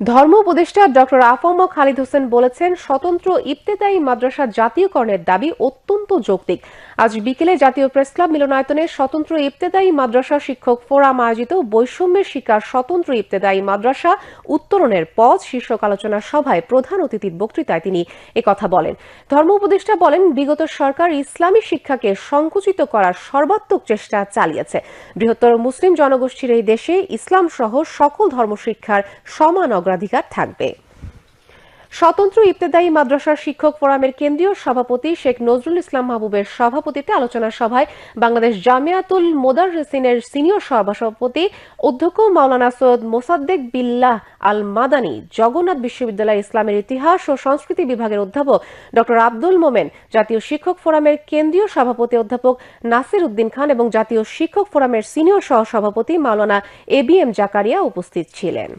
ধর্ম উপদেষ্টা ডক্টর আফম খালিদ হোসেন বলেছেন, স্বতন্ত্র ইবতেদায়ী মাদ্রাসা জাতীয়করণের দাবি অত্যন্ত যৌক্তিক। আজ বিকেলে জাতীয় প্রেসক্লাব মিলনায়তনে স্বতন্ত্র ইবতেদায়ী মাদ্রাসা শিক্ষক ফোরাম আয়োজিত বৈষম্যের শিকার স্বতন্ত্র ইবতেদায়ী মাদ্রাসা উত্তরণের পথ শীর্ষক আলোচনা সভায় প্রধান অতিথির বক্তৃতায় তিনি একথা বলেন। ধর্ম উপদেষ্টা বলেন, বিগত সরকার ইসলামী শিক্ষাকে সংকুচিত করার সর্বাত্মক চেষ্টা চালিয়েছে। বৃহত্তর মুসলিম জনগোষ্ঠীর এই দেশে ইসলাম সহ সকল ধর্মশিক্ষার সমান অগ্রাধিকার থাকবে। স্বতন্ত্র ইবতেদায়ী মাদ্রাসার শিক্ষক ফোরামের কেন্দ্রীয় সভাপতি শেখ নজরুল ইসলাম মাহবুবের সভাপতিত্বে আলোচনা সভায় বাংলাদেশ জামিয়াতুল মোদাররিসিনের সিনিয়র সভাপতি অধ্যক্ষ মাওলানা সৈয়দ মোসাদ্দেক বিল্লাহ আল মাদানী, জগন্নাথ বিশ্ববিদ্যালয় ইসলামের ইতিহাস ও সংস্কৃতি বিভাগের অধ্যাপক ডক্টর আব্দুল মোমেন, জাতীয় শিক্ষক ফোরামের কেন্দ্রীয় সভাপতি অধ্যাপক নাসির উদ্দিন খান এবং জাতীয় শিক্ষক ফোরামের সিনিয়র সহসভাপতি মাওলানা এবিএম জাকারিয়া উপস্থিত ছিলেন।